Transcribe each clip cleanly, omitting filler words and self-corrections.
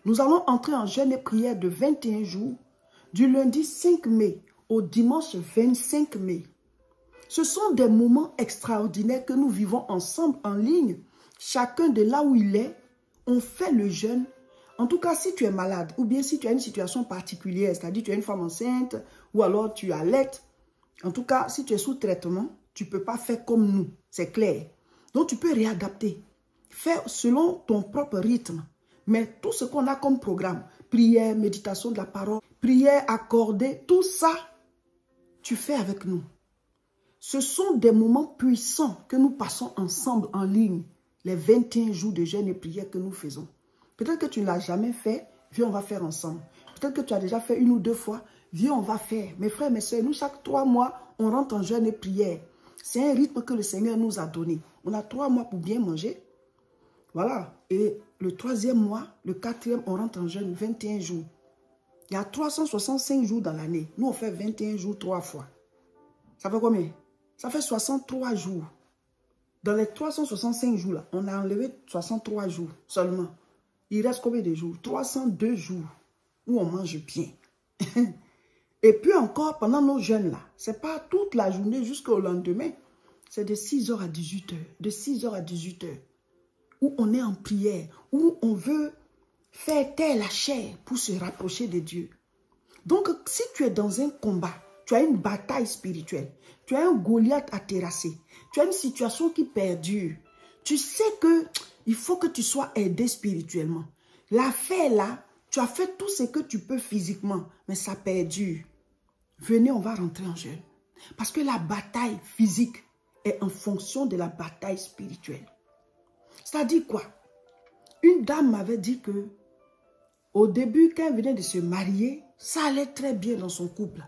Nous allons entrer en jeûne et prière de 21 jours, du lundi 5 mai au dimanche 25 mai. Ce sont des moments extraordinaires que nous vivons ensemble en ligne. Chacun de là où il est, on fait le jeûne. En tout cas, si tu es malade ou bien si tu as une situation particulière, c'est-à-dire tu es une femme enceinte ou alors tu allaites. En tout cas, si tu es sous traitement, tu ne peux pas faire comme nous, c'est clair. Donc, tu peux réadapter. Faire selon ton propre rythme. Mais tout ce qu'on a comme programme, prière, méditation de la parole, prière accordée, tout ça, tu fais avec nous. Ce sont des moments puissants que nous passons ensemble en ligne, les 21 jours de jeûne et prière que nous faisons. Peut-être que tu ne l'as jamais fait, viens, on va faire ensemble. Peut-être que tu as déjà fait 1 ou 2 fois, viens, on va faire. Mes frères, mes soeurs, nous, chaque 3 mois, on rentre en jeûne et prière. C'est un rythme que le Seigneur nous a donné. On a 3 mois pour bien manger. Voilà. Et le 3e mois, le 4e, on rentre en jeûne 21 jours. Il y a 365 jours dans l'année. Nous, on fait 21 jours 3 fois. Ça fait combien? Ça fait 63 jours. Dans les 365 jours, là, on a enlevé 63 jours seulement. Il reste combien de jours? 302 jours où on mange bien. Et puis encore, pendant nos jeûnes là, ce n'est pas toute la journée jusqu'au lendemain. C'est de 6h à 18h. De 6h à 18h. Où on est en prière. Où on veut faire taire la chair pour se rapprocher de Dieu. Donc, si tu es dans un combat, tu as une bataille spirituelle, tu as un Goliath à terrasser, tu as une situation qui perdure, tu sais que il faut que tu sois aidé spirituellement. L'affaire là, tu as fait tout ce que tu peux physiquement, mais ça perdure. Venez, on va rentrer en jeûne. Parce que la bataille physique est en fonction de la bataille spirituelle. C'est-à-dire quoi? Une dame m'avait dit que au début, quand elle venait de se marier, ça allait très bien dans son couple.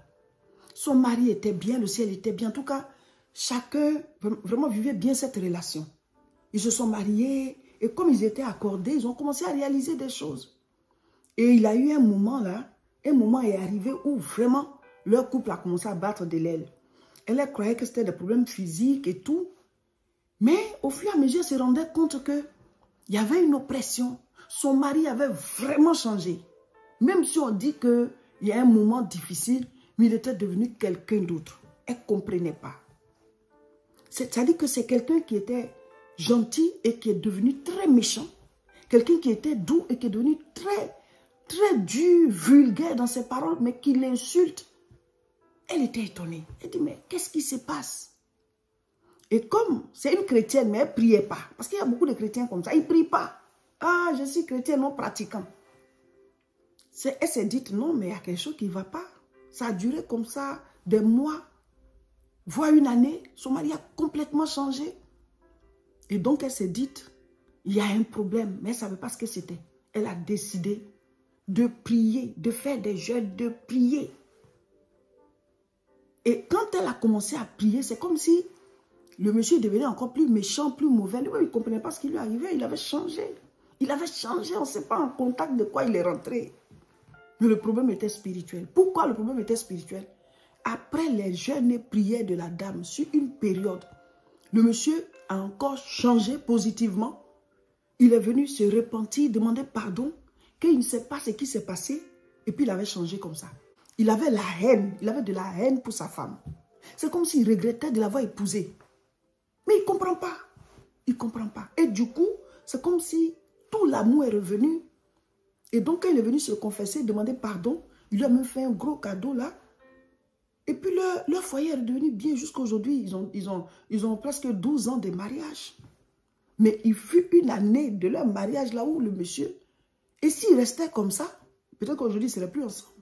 Son mari était bien, le ciel était bien. En tout cas, chacun vraiment vivait bien cette relation. Ils se sont mariés et comme ils étaient accordés, ils ont commencé à réaliser des choses. Et il y a eu un moment là, un moment est arrivé où vraiment leur couple a commencé à battre de l'aile. Elle croyait que c'était des problèmes physiques et tout. Mais au fur et à mesure, elle se rendait compte qu'il y avait une oppression. Son mari avait vraiment changé. Même si on dit qu'il y a un moment difficile, mais il était devenu quelqu'un d'autre. Elle ne comprenait pas. C'est-à-dire que c'est quelqu'un qui était gentil et qui est devenu très méchant. Quelqu'un qui était doux et qui est devenu très dur, vulgaire dans ses paroles, mais qui l'insulte. Elle était étonnée. Elle dit, mais qu'est-ce qui se passe? Et comme c'est une chrétienne, mais elle ne priait pas. Parce qu'il y a beaucoup de chrétiens comme ça, ils ne prient pas. Ah, je suis chrétien non pratiquant. Elle s'est dit, non, mais il y a quelque chose qui ne va pas. Ça a duré comme ça des mois, voire une année. Son mari a complètement changé. Et donc, elle s'est dit, il y a un problème, mais elle ne savait pas ce que c'était. Elle a décidé de prier, de faire des jeûnes, de prier. Et quand elle a commencé à prier, c'est comme si le monsieur devenait encore plus méchant, plus mauvais. Lui, il ne comprenait pas ce qui lui arrivait. Il avait changé. Il avait changé, on ne sait pas en contact de quoi il est rentré. Mais le problème était spirituel. Pourquoi le problème était spirituel? Après les jeûnes et prières de la dame, sur une période, le monsieur a encore changé positivement. Il est venu se repentir, demander pardon, qu'il ne sait pas ce qui s'est passé. Et puis il avait changé comme ça. Il avait la haine, il avait de la haine pour sa femme. C'est comme s'il regrettait de l'avoir épousée. Mais il ne comprend pas. Il ne comprend pas. Et du coup, c'est comme si tout l'amour est revenu. Et donc, quand il est venu se confesser, demander pardon, il lui a même fait un gros cadeau là. Et puis, leur foyer est devenu bien jusqu'à aujourd'hui. Ils ont presque 12 ans de mariage. Mais il fut une année de leur mariage là où le monsieur... Et s'il restait comme ça, peut-être qu'aujourd'hui, ils ne seraient plus ensemble.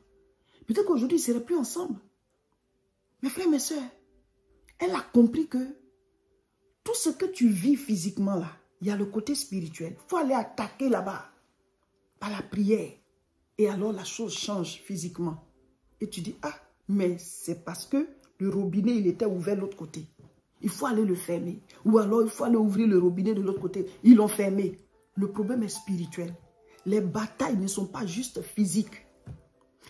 Peut-être qu'aujourd'hui, ils ne seraient plus ensemble. Mes frères, mes soeurs, elle a compris que tout ce que tu vis physiquement là, il y a le côté spirituel. Il faut aller attaquer là-bas par la prière. Et alors la chose change physiquement. Et tu dis, ah, mais c'est parce que le robinet, il était ouvert de l'autre côté. Il faut aller le fermer. Ou alors il faut aller ouvrir le robinet de l'autre côté. Ils l'ont fermé. Le problème est spirituel. Les batailles ne sont pas juste physiques.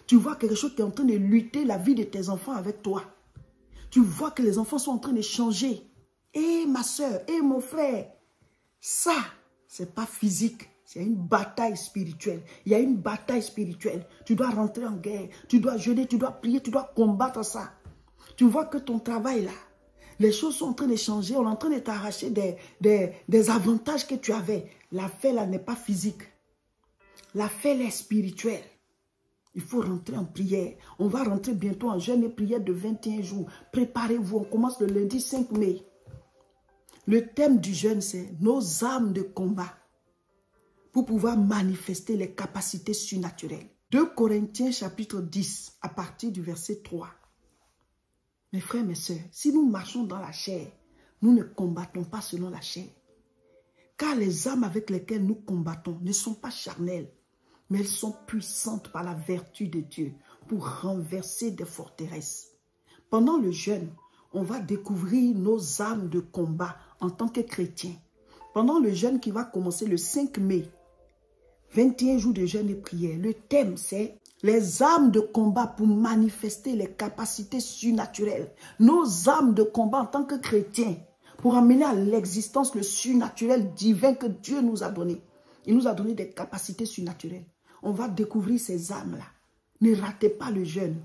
Tu vois quelque chose qui est en train de lutter la vie de tes enfants avec toi. Tu vois que les enfants sont en train de changer. Eh ma soeur, eh mon frère, ça, c'est pas physique, C'est une bataille spirituelle. Il y a une bataille spirituelle. Tu dois rentrer en guerre. Tu dois jeûner, tu dois prier, tu dois combattre ça. Tu vois que ton travail là, les choses sont en train de changer. On est en train de t'arracher des avantages que tu avais. L'affaire là n'est pas physique. L'affaire est spirituelle. Il faut rentrer en prière. On va rentrer bientôt en jeûne et prière de 21 jours. Préparez-vous. On commence le lundi 5 mai. Le thème du jeûne, c'est nos armes de combat pour pouvoir manifester les capacités surnaturelles. 2 Corinthiens chapitre 10, à partir du verset 3. Mes frères, mes sœurs, si nous marchons dans la chair, nous ne combattons pas selon la chair. Car les armes avec lesquelles nous combattons ne sont pas charnelles, mais elles sont puissantes par la vertu de Dieu pour renverser des forteresses. Pendant le jeûne, on va découvrir nos armes de combat en tant que chrétiens. Pendant le jeûne qui va commencer le 5 mai, 21 jours de jeûne et prière, le thème c'est les armes de combat pour manifester les capacités surnaturelles. Nos armes de combat en tant que chrétiens pour amener à l'existence le surnaturel divin que Dieu nous a donné. Il nous a donné des capacités surnaturelles. On va découvrir ces armes-là. Ne ratez pas le jeûne.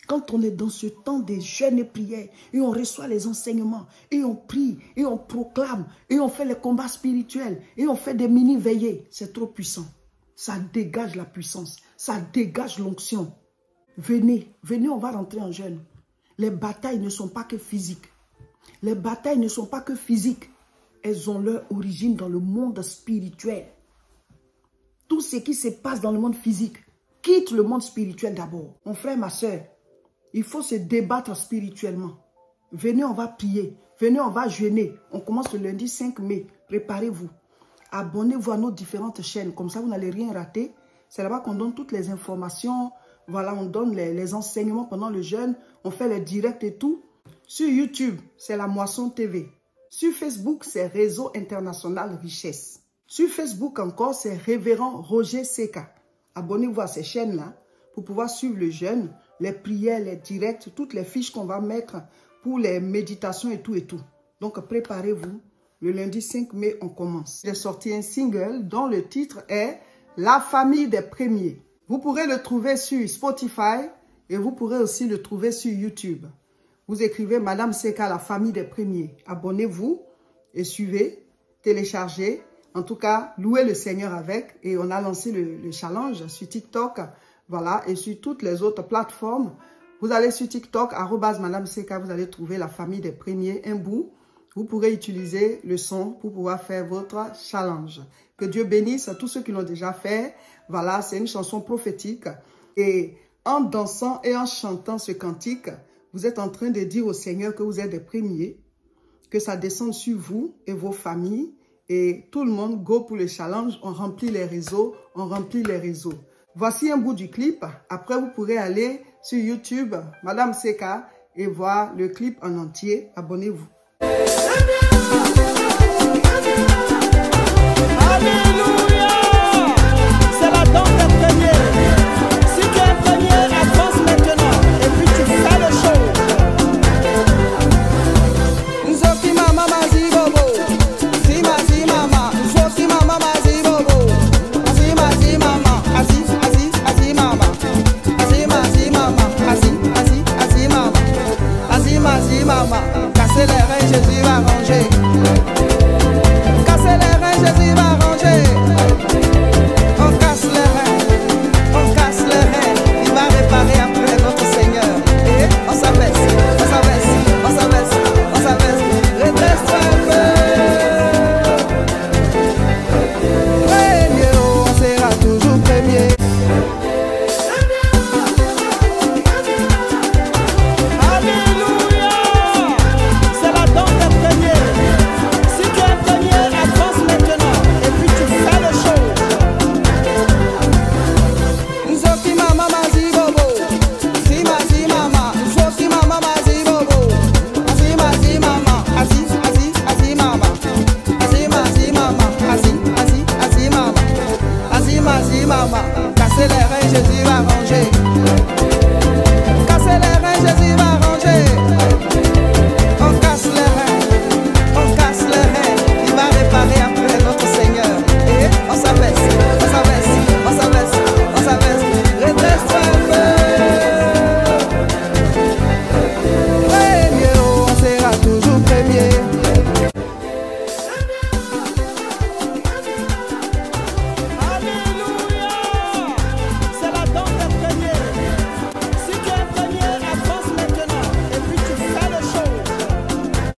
Quand on est dans ce temps de jeûne et prière, et on reçoit les enseignements, et on prie, et on proclame, et on fait les combats spirituels, et on fait des mini-veillées, c'est trop puissant. Ça dégage la puissance, ça dégage l'onction. Venez, venez, on va rentrer en jeûne. Les batailles ne sont pas que physiques. Les batailles ne sont pas que physiques. Elles ont leur origine dans le monde spirituel. Tout ce qui se passe dans le monde physique, quitte le monde spirituel d'abord. Mon frère, ma soeur, il faut se débattre spirituellement. Venez, on va prier. Venez, on va jeûner. On commence le lundi 5 mai. Préparez-vous. Abonnez-vous à nos différentes chaînes. Comme ça, vous n'allez rien rater. C'est là-bas qu'on donne toutes les informations. Voilà, on donne les enseignements pendant le jeûne. On fait les directs et tout. Sur YouTube, c'est La Moisson TV. Sur Facebook, c'est Réseau International Richesse. Sur Facebook encore, c'est Révérend Roger Seka. Abonnez-vous à ces chaînes-là pour pouvoir suivre le jeûne, les prières, les directs, toutes les fiches qu'on va mettre pour les méditations et tout et tout. Donc, préparez-vous. Le lundi 5 mai, on commence. J'ai sorti un single dont le titre est « La famille des premiers ». Vous pourrez le trouver sur Spotify et vous pourrez aussi le trouver sur YouTube. Vous écrivez « Madame Seka, la famille des premiers ». Abonnez-vous et suivez, téléchargez. En tout cas, louez le Seigneur avec. Et on a lancé le challenge sur TikTok. Voilà, et sur toutes les autres plateformes. Vous allez sur TikTok, @Madame Seka, vous allez trouver la famille des premiers, un bout. Vous pourrez utiliser le son pour pouvoir faire votre challenge. Que Dieu bénisse à tous ceux qui l'ont déjà fait. Voilà, c'est une chanson prophétique. Et en dansant et en chantant ce cantique, vous êtes en train de dire au Seigneur que vous êtes des premiers, que ça descende sur vous et vos familles. Et tout le monde go pour le challenge. On remplit les réseaux, on remplit les réseaux. Voici un bout du clip. Après, vous pourrez aller sur YouTube, Madame Seka, et voir le clip en entier. Abonnez-vous. Alléluia! C'est la danse des premiers. Si tu es premier, avance maintenant. Et puis tu fais le show. Nzoki mama mazi bobo. Zima zi mama. Nzoki mama mazi bobo. Azima zi mama. Aziz aziz azi mama. Azima zi mama. Aziz aziz azi mama. Azima zi mama. Casser les reins, Jésus va ranger. Casser les reins, Jésus va ranger. On casse les reins, on casse les reins. Il va réparer après notre Seigneur. Et on s'abaisse, on s'abaisse, on s'abaisse, on s'abaisse. Redresse-toi un peu. Premier, on sera toujours premier. Alléluia! C'est la danse des premiers. Si tu es premier, avance maintenant. Et puis tu fais le show. Nzoki mama mazi bobo. Zima zi mama. Nzoki mama mazi bobo. Azima zi mama. Aziz aziz azi mama. Azima zi mama. Aziz aziz azi mama. Azima zi mama. Casser les reins, Jésus va ranger. Casser les reins, Jésus va